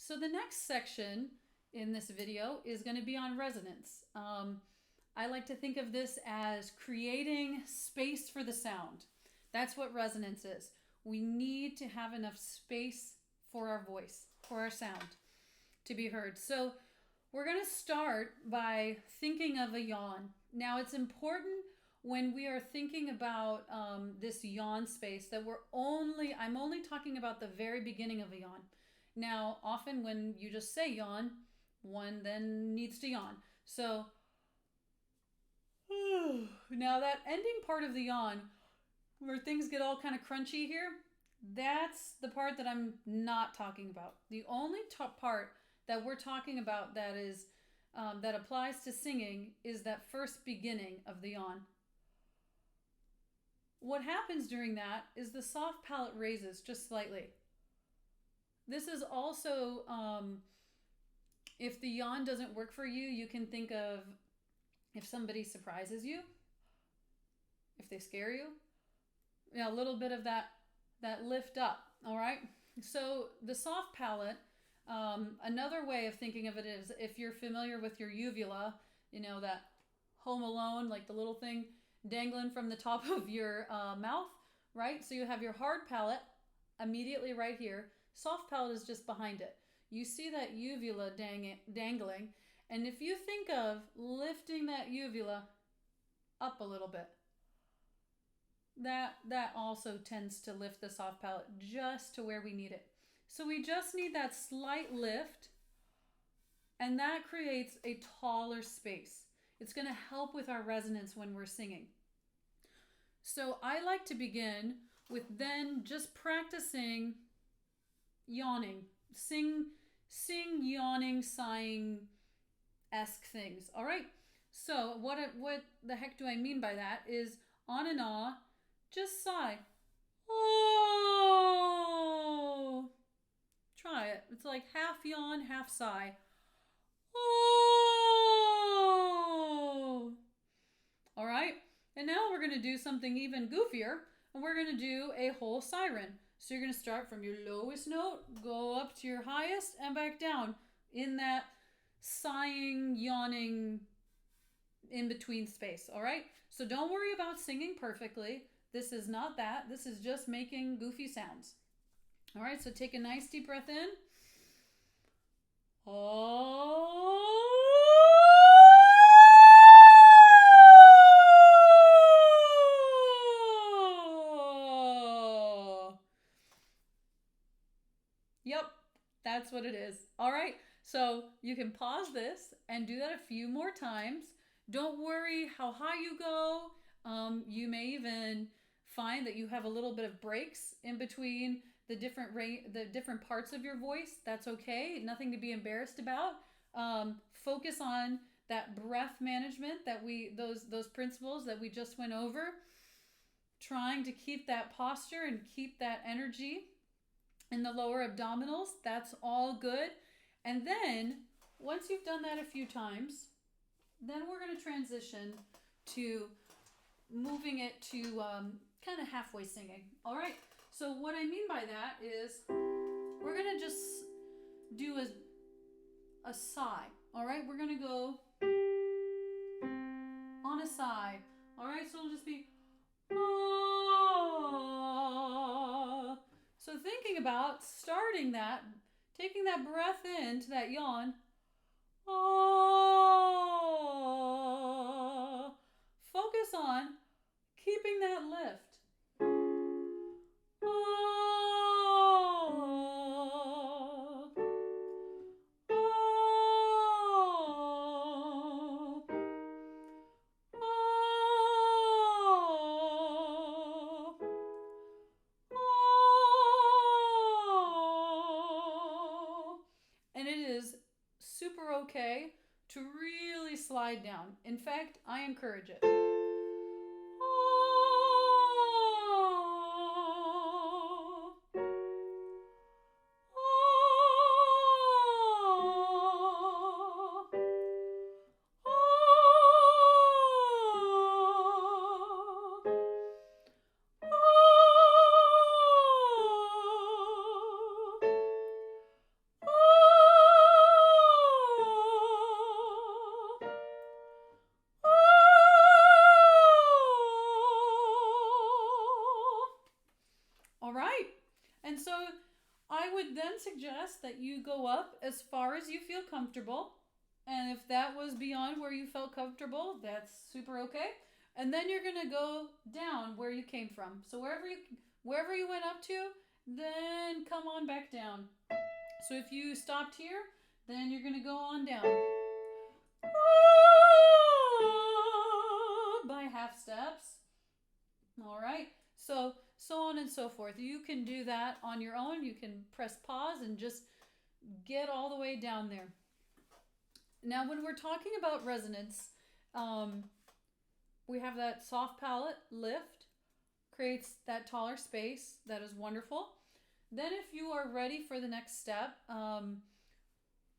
So the next section in this video is going to be on resonance. I like to think of this as creating space for the sound. That's what resonance is. We need to have enough space for our voice, for our sound to be heard. So we're going to start by thinking of a yawn. Now, it's important when we are thinking about this yawn space that I'm only talking about the very beginning of a yawn. Now, often when you just say yawn, one then needs to yawn. So now that ending part of the yawn, where things get all kind of crunchy here, that's the part that I'm not talking about. The only part that we're talking about that is that applies to singing is that first beginning of the yawn. What happens during that is the soft palate raises just slightly. This is also, if the yawn doesn't work for you, you can think of if somebody surprises you, if they scare you, a little bit of that lift up, all right? So the soft palate, another way of thinking of it is if you're familiar with your uvula, that Home Alone, like the little thing dangling from the top of your mouth, right? So you have your hard palate immediately right here. Soft palate is just behind it. You see that uvula dangling, and if you think of lifting that uvula up a little bit, that also tends to lift the soft palate just to where we need it. So we just need that slight lift, and that creates a taller space. It's going to help with our resonance when we're singing. So I like to begin with then just practicing yawning. Sing yawning, sighing-esque things. All right? So what the heck do I mean by that is on and ah, just sigh. Oh. Try it. It's like half yawn, half sigh. Oh. All right? And now we're going to do something even goofier, and we're going to do a whole siren. So you're going to start from your lowest note, go up to your highest, and back down in that sighing, yawning, in-between space, all right? So don't worry about singing perfectly. This is not that. This is just making goofy sounds. All right, so take a nice deep breath in. Oh. Yep, that's what it is. All right, so you can pause this and do that a few more times. Don't worry how high you go. You may even find that you have a little bit of breaks in between the different parts of your voice. That's okay. Nothing to be embarrassed about. Focus on that breath management those principles that we just went over. Trying to keep that posture and keep that energy in the lower abdominals. That's all good. And then once you've done that a few times, then we're going to transition to moving it to kind of halfway singing. All right. So what I mean by that is we're going to just do a sigh. All right. We're going to go on a sigh. All right. So it'll just be ah. So thinking about starting that, taking that breath into that yawn. Ah. Focus on keeping that lift. And it is super okay to really slide down. In fact, I encourage it. I would then suggest that you go up as far as you feel comfortable. And if that was beyond where you felt comfortable, that's super okay. And then you're going to go down where you came from. So wherever you went up to, then come on back down. So if you stopped here, then you're going to go on down. By half steps. All right. So on and so forth. You can do that on your own. You can press pause and just get all the way down there. Now, when we're talking about resonance, we have that soft palate lift, creates that taller space. That is wonderful. Then if you are ready for the next step,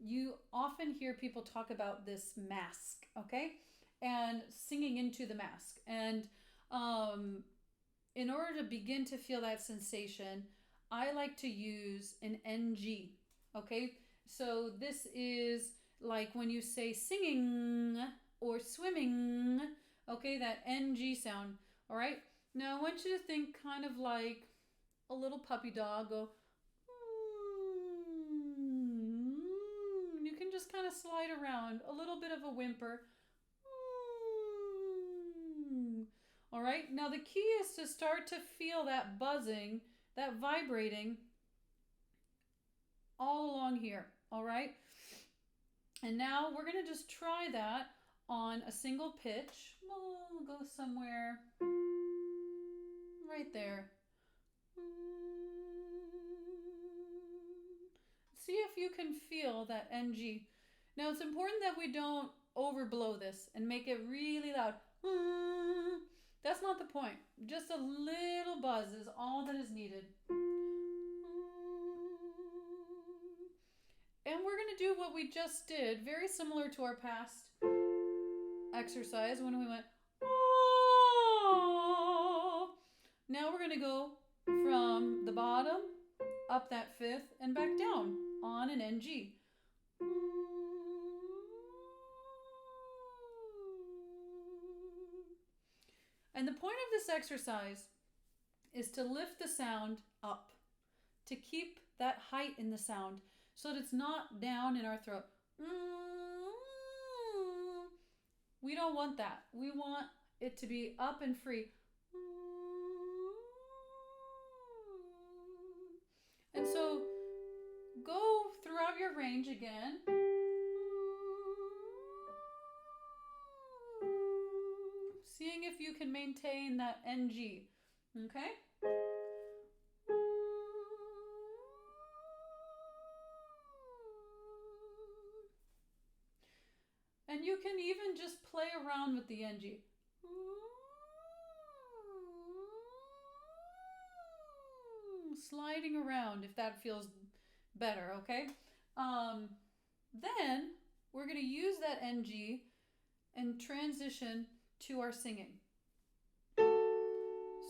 you often hear people talk about this mask, okay? And singing into the mask. And in order to begin to feel that sensation, I like to use an NG, okay? So this is like when you say singing or swimming, okay, that NG sound, all right? Now I want you to think kind of like a little puppy dog, go, you can just kind of slide around, a little bit of a whimper. All right, now the key is to start to feel that buzzing, that vibrating all along here, all right? And now we're going to just try that on a single pitch. We'll go somewhere right there. See if you can feel that NG. Now it's important that we don't overblow this and make it really loud. That's not the point. Just a little buzz is all that is needed. And we're going to do what we just did, very similar to our past exercise when we went, oh. Now we're going to go from the bottom, up that fifth, and back down on an NG. And the point of this exercise is to lift the sound up, to keep that height in the sound so that it's not down in our throat. We don't want that. We want it to be up and free. And so go throughout your range again. Seeing if you can maintain that NG. Okay? And you can even just play around with the NG. Sliding around if that feels better, okay? Then we're going to use that NG and transition to our singing.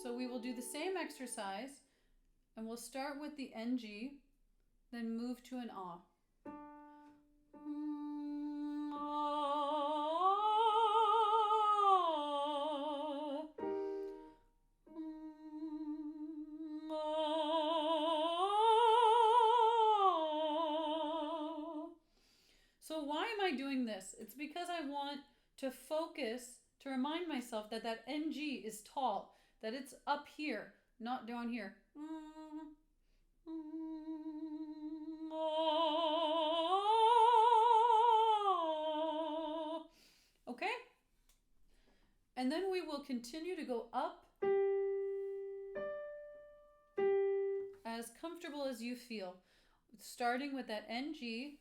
So we will do the same exercise and we'll start with the NG, then move to an ah. So why am I doing this? It's because I want to focus, to remind myself that that NG is tall, that it's up here, not down here. Okay? And then we will continue to go up as comfortable as you feel, starting with that NG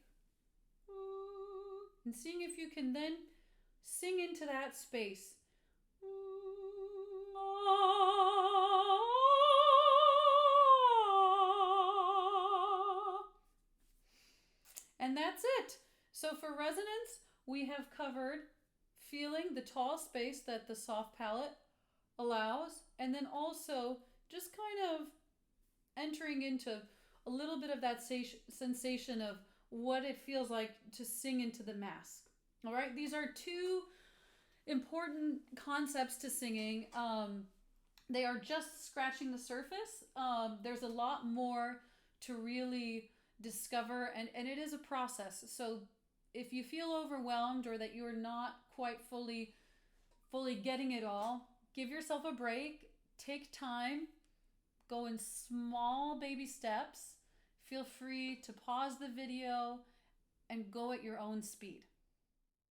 and seeing if you can then sing into that space. And that's it. So for resonance, we have covered feeling the tall space that the soft palate allows, and then also just kind of entering into a little bit of that sensation of what it feels like to sing into the mask. All right, these are two important concepts to singing. They are just scratching the surface. There's a lot more to really discover, and it is a process. So if you feel overwhelmed or that you're not quite fully getting it all, give yourself a break, take time, go in small baby steps. Feel free to pause the video and go at your own speed.